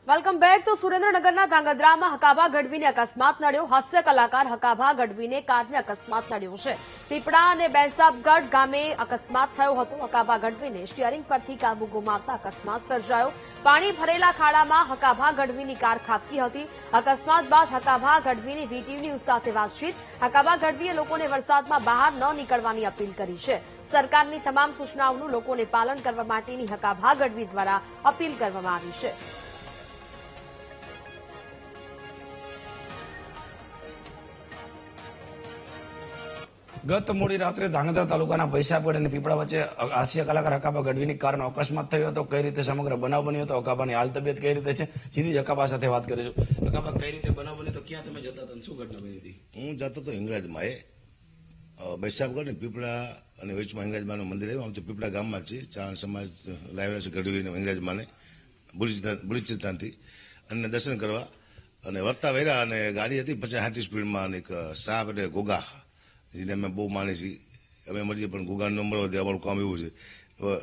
Welcome back. તો સુરેન્દ્રનગરના ધાંગધ્રામાં હકાભા ગઢવીને અકસ્માત નડ્યો. હાસ્ય કલાકાર હકાભા ગઢવીને કારને અકસ્માત નડ્યો છે. પીપળા અને બેસાબગઢ ગામે અકસ્માત થયો હતો. હકાભા ગઢવીને સ્ટીયરિંગ પરથી કાબુ ગુમાવતા અકસ્માત સર્જાયો. પાણી ભરેલા ખાડામાં હકાભા ગઢવીની કાર ખાબકી હતી. અકસ્માત બાદ હકાભા ગઢવીની વીટીવી ન્યૂઝ સાથે વાતચીત. હકાભા ગઢવીએ લોકોને વરસાદમાં બહાર ન નીકળવાની અપીલ કરી છે. સરકારની તમામ સૂચનાઓનું લોકોને પાલન કરવા માટેની હકાભા ગઢવી દ્વારા અપીલ કરવામાં આવી છે. ગત મોડી રાત્રે ધાંગધ્રા તાલુકાના ભૈસાબગઢ અને પીપળા વચ્ચે હાસ્ય કલાકાર હકાભા ગઢવીની કારનો અકસ્માત થયો હતો. કઈ રીતે સમગ્ર બનાવ બન્યો હતો, હકાભાની હાલ તબિયત કઈ રીતે છે, સીધી જ હકાભા સાથે વાત કરીશું. હકાભા, કઈ રીતે બનાવ બન્યો તો ક્યાં તમે જતા હતા, શું ઘટના બની હતી? હું જતો હતો હિંગળાજમાં ભૈસાબગઢ ને પીપળા અને વેચમાં હિંગળાજમાનું મંદિર આવ્યું. આમ તો પીપળા ગામમાં જ છે. ચારણ સમાજ લાવ્યા છે ગઢવી અને હિંગળાજમાને બુલિચિસ્તાનથી અને દર્શન કરવા અને વર્તા વેરા અને ગાડી હતી 50-60 સ્પીડમાં અને એક સાહેબ એટલે ગોગા જેને અમે બહુ માની છીએ, અમે મળીએ પણ ગુગાનો નંબર વધે, અમારું કામ એવું છે.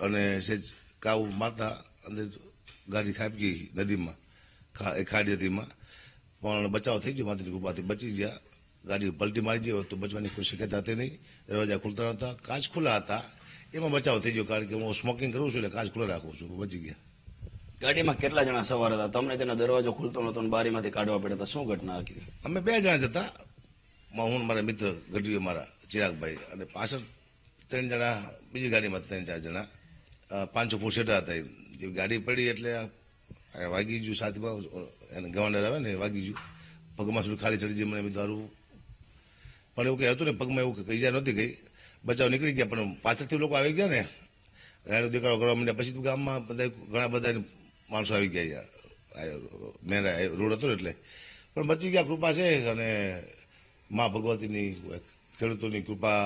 અને સેજ કાબુ મારતા અંદર ગાડી ખાબકી નદીમાં, ખાડી હતીમાં, પણ બચાવ થઈ ગયો. માતાની કૃપાથી બચી ગયા. ગાડી પલટી મારી ગઈ હોત તો બચવાની કોઈ શક્યતા હતી નહીં. દરવાજા ખુલતા નહોતા, કાચ ખુલ્લા હતા, એમાં બચાવ થઈ ગયો. કારણ કે હું સ્મોકિંગ કરું છું એટલે કાચ ખુલ્લા રાખું છું, બચી ગયા. ગાડીમાં કેટલા જણા સવાર હતા? તમને તેનો દરવાજો ખુલતો નહોતો અને બારીમાંથી કાઢવા પડ્યા હતા, શું ઘટના હતી? અમે 2 જણા જ હતા, હું મારા મિત્ર ગઢવી મારા ચિરાગભાઈ, અને પાછળ 3 જણા બીજી ગાડીમાં 3-4 જણા 500 ફૂટ સેટા હતા. જે ગાડી પડી એટલે વાગી ગયું સાથીમાં, એને ગવર્નર આવે ને વાગી ગયું, પગમાં થોડું ખાલી ચડી જાય. મને દારૂ પણ એવું કંઈ હતું ને, પગમાં એવું કંઈ ઈજા નહોતી ગઈ, બચાવ નીકળી ગયા. પણ પાછળથી લોકો આવી ગયા ને, રાયડો દેખાડો કરવા માંડ્યા. પછી ગામમાં બધા ઘણા બધા માણસો આવી ગયા, મેન રોડ હતો એટલે, પણ બચી ગયા. કૃપા છે અને મા ભગવતીની, ખેડૂતોની કૃપા,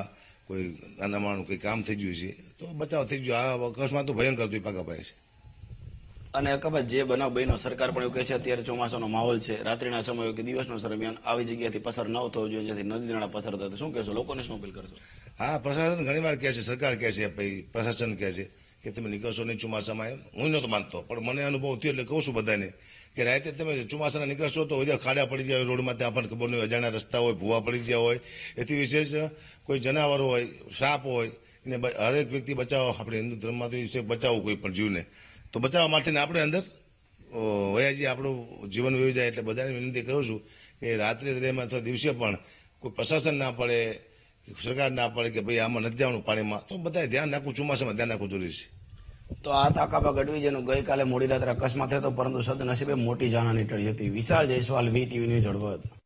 કોઈ નાના માણસ કંઈ કામ થઈ ગયું છે તો બચાવ થઈ ગયો. આ અકસ્માત તો ભયંકર હતું, પાકા પાય છે. અને હકાભા, જે બનાવ બન્યો, સરકાર પણ એવું કહે છે અત્યારે ચોમાસાનો માહોલ છે, રાત્રિના સમયો કે દિવસનો દરમિયાન આવી જગ્યાથી પસાર ન થવો જોઈએ, જેથી નદી નાળા પસાર થતા. શું કહેશો, લોકોને શું અપીલ કરશો? હા, પ્રશાસન ઘણી વાર કહે છે, સરકાર કહે છે, ભાઈ પ્રશાસન કહે છે કે તમે નીકળશો નહીં ચોમાસામાં. એમ હું નહોતો માનતો, પણ મને અનુભવ થયો એટલે કહું છું બધાને કે રાતે તમે ચોમાસાના નીકળશો તો ખાડા પડી જાય રોડમાં, ત્યાં આપણને ખબર નહીં, અજાણ્યા રસ્તા હોય, ભૂવા પડી ગયા હોય. એથી વિશેષ કોઈ જનાવર હોય, સાપ હોય, એને હરેક વ્યક્તિ બચાવવા, આપણે હિન્દુ ધર્મમાં તો એ છે બચાવવું કોઈ પણ જીવને, તો બચાવવા માટે આપણે અંદર વયાજી આપણું જીવન વહી જાય. એટલે બધાને વિનંતી કરું છું કે રાત્રે દરિયામાં અથવા દિવસે પણ કોઈ પ્રશાસન ના પડે, સરકાર ના પડે કે ભાઈ આમાં નથી જવાનું પાણીમાં, તો બધાએ ધ્યાન રાખવું, ચોમાસામાં ધ્યાન રાખવું જરૂરી છે. તો આ હકાભા ગઢવી જેનું ગઈકાલે મોડી રાત્રે અકસ્માત થયો હતો, પરંતુ સદનસીબે મોટી જાનહાની ટળી હતી. વિશાલ જયસ્વાલ, વીટીવી ન્યૂઝ, હળવદ.